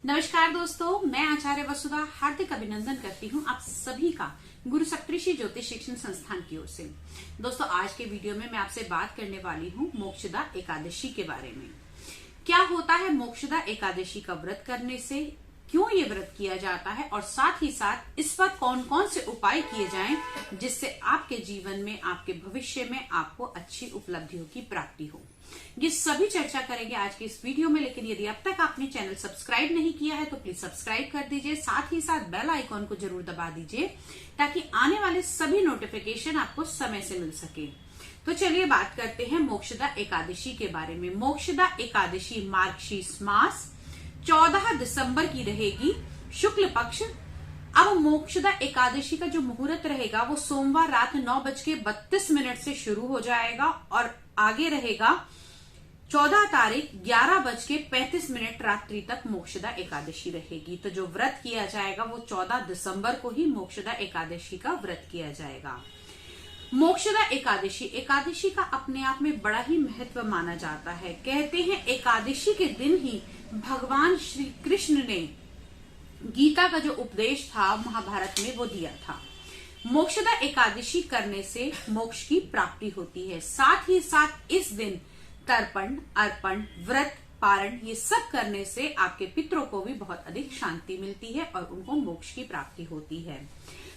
नमस्कार दोस्तों, मैं आचार्य वसुधा हार्दिक अभिनंदन करती हूँ आप सभी का गुरु सप्तऋषि ज्योतिष शिक्षण संस्थान की ओर से। दोस्तों, आज के वीडियो में मैं आपसे बात करने वाली हूँ मोक्षदा एकादशी के बारे में। क्या होता है मोक्षदा एकादशी का व्रत करने से, क्यों ये व्रत किया जाता है और साथ ही साथ इस पर कौन कौन से उपाय किए जाएं जिससे आपके जीवन में, आपके भविष्य में आपको अच्छी उपलब्धियों की प्राप्ति हो। ये सभी चर्चा करेंगे आज के इस वीडियो में। लेकिन यदि अब तक आपने चैनल सब्सक्राइब नहीं किया है तो प्लीज सब्सक्राइब कर दीजिए, साथ ही साथ बेल आइकॉन को जरूर दबा दीजिए ताकि आने वाले सभी नोटिफिकेशन आपको समय से मिल सके। तो चलिए बात करते हैं मोक्षदा एकादशी के बारे में। मोक्षदा एकादशी मार्गशीर्ष मास 14 दिसंबर की रहेगी, शुक्ल पक्ष। अब मोक्षदा एकादशी का जो मुहूर्त रहेगा वो सोमवार रात 9:32 से शुरू हो जाएगा और आगे रहेगा 14 तारीख 11:35 रात्रि तक मोक्षदा एकादशी रहेगी। तो जो व्रत किया जाएगा वो 14 दिसंबर को ही मोक्षदा एकादशी का व्रत किया जाएगा। मोक्षदा एकादशी का अपने आप में बड़ा ही महत्व माना जाता है। कहते हैं एकादशी के दिन ही भगवान श्री कृष्ण ने गीता का जो उपदेश था महाभारत में वो दिया था। मोक्षदा एकादशी करने से मोक्ष की प्राप्ति होती है। साथ ही साथ इस दिन तर्पण, अर्पण, व्रत, पारण ये सब करने से आपके पितरों को भी बहुत अधिक शांति मिलती है और उनको मोक्ष की प्राप्ति होती है।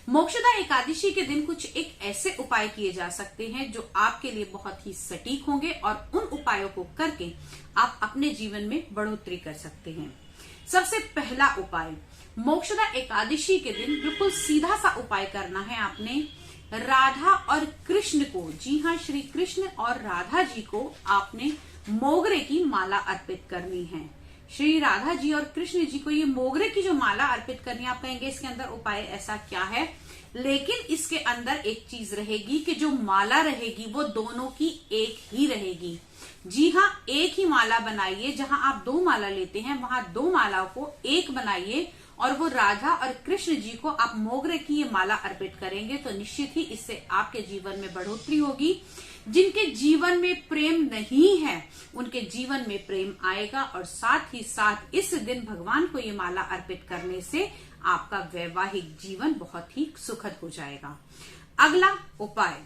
मोक्षदा एकादशी के दिन कुछ एक ऐसे उपाय किए जा सकते हैं जो आपके लिए बहुत ही सटीक होंगे और उन उपायों को करके आप अपने जीवन में बढ़ोतरी कर सकते हैं। सबसे पहला उपाय, मोक्षदा एकादशी के दिन बिल्कुल सीधा सा उपाय करना है आपने। राधा और कृष्ण को, जी हाँ, श्री कृष्ण और राधा जी को आपने मोगरे की माला अर्पित करनी है। श्री राधा जी और कृष्ण जी को ये मोगरे की जो माला अर्पित करनी है। आप कहेंगे इसके अंदर उपाय ऐसा क्या है, लेकिन इसके अंदर एक चीज रहेगी कि जो माला रहेगी वो दोनों की एक ही रहेगी। जी हाँ, एक ही माला बनाइए। जहां आप 2 माला लेते हैं वहां 2 मालाओं को एक बनाइए और वो राधा और कृष्ण जी को आप मोगरे की ये माला अर्पित करेंगे तो निश्चित ही इससे आपके जीवन में बढ़ोतरी होगी। जिनके जीवन में प्रेम नहीं है उनके जीवन में प्रेम आएगा और साथ ही साथ इस दिन भगवान को ये माला अर्पित करने से आपका वैवाहिक जीवन बहुत ही सुखद हो जाएगा। अगला उपाय,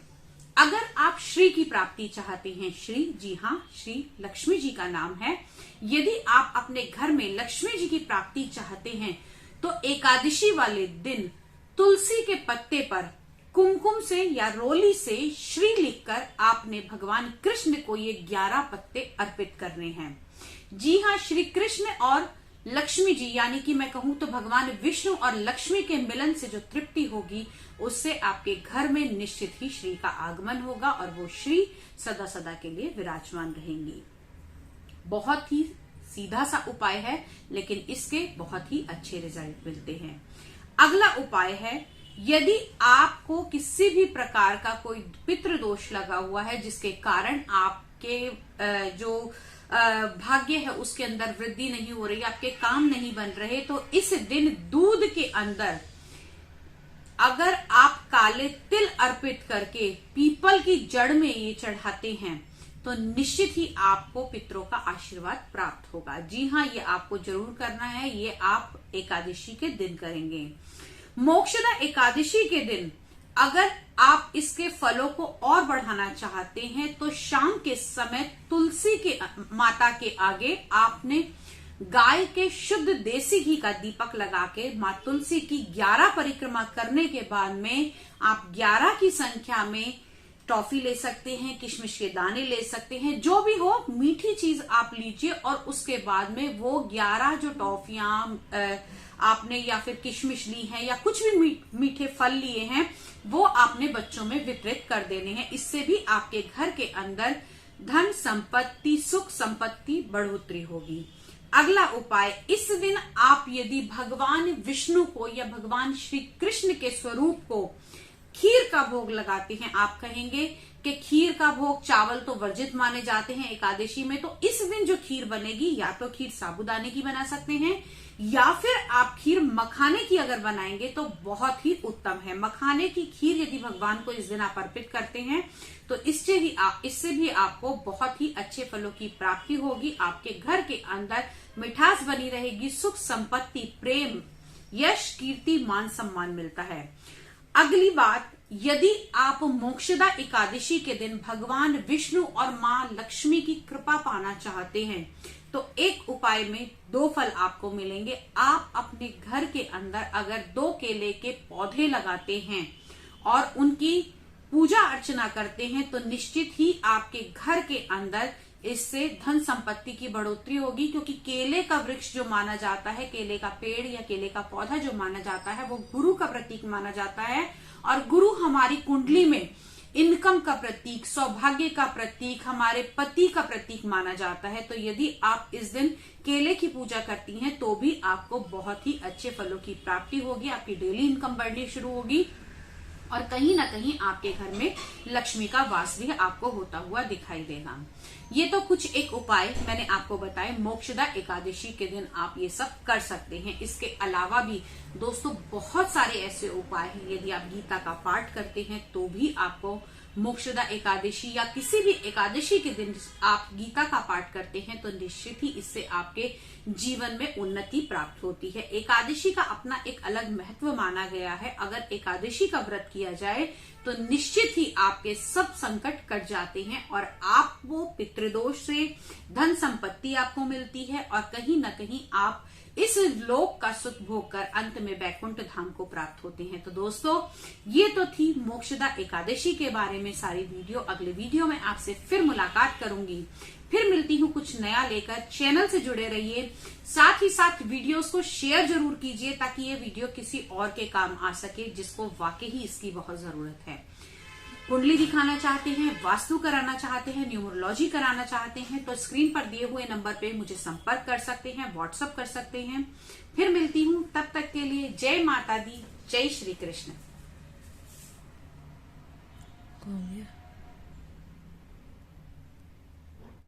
अगर आप श्री की प्राप्ति चाहते हैं, श्री, जी हाँ, श्री लक्ष्मी जी का नाम है। यदि आप अपने घर में लक्ष्मी जी की प्राप्ति चाहते हैं तो एकादशी वाले दिन तुलसी के पत्ते पर कुमकुम से या रोली से श्री लिखकर आपने भगवान कृष्ण को ये 11 पत्ते अर्पित करने हैं। जी हाँ, श्री कृष्ण और लक्ष्मी जी, यानी कि मैं कहूं तो भगवान विष्णु और लक्ष्मी के मिलन से जो तृप्ति होगी उससे आपके घर में निश्चित ही श्री का आगमन होगा और वो श्री सदा सदा के लिए विराजमान रहेंगी। बहुत ही सीधा सा उपाय है लेकिन इसके बहुत ही अच्छे रिजल्ट मिलते हैं। अगला उपाय है, यदि आपको किसी भी प्रकार का कोई पितृ दोष लगा हुआ है जिसके कारण आपके जो भाग्य है उसके अंदर वृद्धि नहीं हो रही, आपके काम नहीं बन रहे, तो इस दिन दूध के अंदर अगर आप काले तिल अर्पित करके पीपल की जड़ में ये चढ़ाते हैं तो निश्चित ही आपको पितरों का आशीर्वाद प्राप्त होगा। जी हाँ, ये आपको जरूर करना है। ये आप एकादशी के दिन करेंगे। मोक्षदा एकादशी के दिन अगर आप इसके फलों को और बढ़ाना चाहते हैं तो शाम के समय तुलसी के माता के आगे आपने गाय के शुद्ध देसी घी का दीपक लगा के मां तुलसी की 11 परिक्रमा करने के बाद में आप 11 की संख्या में टॉफी ले सकते हैं, किशमिश के दाने ले सकते हैं, जो भी हो मीठी चीज आप लीजिए और उसके बाद में वो 11 जो टॉफियां आपने या फिर किशमिश ली है या कुछ भी मीठे फल लिए हैं वो आपने बच्चों में वितरित कर देने हैं। इससे भी आपके घर के अंदर धन संपत्ति, सुख संपत्ति, बढ़ोतरी होगी। अगला उपाय, इस दिन आप यदि भगवान विष्णु को या भगवान श्री कृष्ण के स्वरूप को खीर का भोग लगाते हैं। आप कहेंगे कि खीर का भोग, चावल तो वर्जित माने जाते हैं एकादशी में, तो इस दिन जो खीर बनेगी या तो खीर साबूदाने की बना सकते हैं या फिर आप खीर मखाने की अगर बनाएंगे तो बहुत ही उत्तम है। मखाने की खीर यदि भगवान को इस दिन आप अर्पित करते हैं तो इससे भी आपको बहुत ही अच्छे फलों की प्राप्ति होगी। आपके घर के अंदर मिठास बनी रहेगी, सुख संपत्ति, प्रेम, यश, कीर्ति, मान सम्मान मिलता है। अगली बात, यदि आप मोक्षदा एकादशी के दिन भगवान विष्णु और मां लक्ष्मी की कृपा पाना चाहते हैं तो एक उपाय में 2 फल आपको मिलेंगे। आप अपने घर के अंदर अगर 2 केले के पौधे लगाते हैं और उनकी पूजा अर्चना करते हैं तो निश्चित ही आपके घर के अंदर इससे धन संपत्ति की बढ़ोतरी होगी, क्योंकि केले का वृक्ष जो माना जाता है, केले का पेड़ या केले का पौधा जो माना जाता है वो गुरु का प्रतीक माना जाता है। और गुरु हमारी कुंडली में इनकम का प्रतीक, सौभाग्य का प्रतीक, हमारे पति का प्रतीक माना जाता है। तो यदि आप इस दिन केले की पूजा करती हैं तो भी आपको बहुत ही अच्छे फलों की प्राप्ति होगी, आपकी डेली इनकम बढ़नी शुरू होगी और कहीं ना कहीं आपके घर में लक्ष्मी का वास भी आपको होता हुआ दिखाई देगा। ये तो कुछ एक उपाय मैंने आपको बताए, मोक्षदा एकादशी के दिन आप ये सब कर सकते हैं। इसके अलावा भी दोस्तों बहुत सारे ऐसे उपाय हैं। यदि आप गीता का पाठ करते हैं तो भी आपको मोक्षदा एकादशी या किसी भी एकादशी के दिन आप गीता का पाठ करते हैं तो निश्चित ही इससे आपके जीवन में उन्नति प्राप्त होती है। एकादशी का अपना एक अलग महत्व माना गया है। अगर एकादशी का व्रत किया जाए तो निश्चित ही आपके सब संकट कट जाते हैं और आपको पितृदोष से धन संपत्ति आपको मिलती है और कहीं ना कहीं आप इस लोक का सुख भोग कर अंत में वैकुंठ धाम को प्राप्त होते हैं। तो दोस्तों ये तो थी मोक्षदा एकादशी के बारे में सारी वीडियो। अगले वीडियो में आपसे फिर मुलाकात करूंगी, फिर मिलती हूँ कुछ नया लेकर। चैनल से जुड़े रहिए, साथ ही साथ वीडियोस को शेयर जरूर कीजिए ताकि ये वीडियो किसी और के काम आ सके जिसको वाकई ही इसकी बहुत जरूरत है। कुंडली दिखाना चाहते हैं, वास्तु कराना चाहते हैं, न्यूमरोलॉजी कराना चाहते हैं तो स्क्रीन पर दिए हुए नंबर पे मुझे संपर्क कर सकते हैं, व्हाट्सएप कर सकते हैं। फिर मिलती हूँ, तब तक के लिए जय माता दी, जय श्री कृष्ण।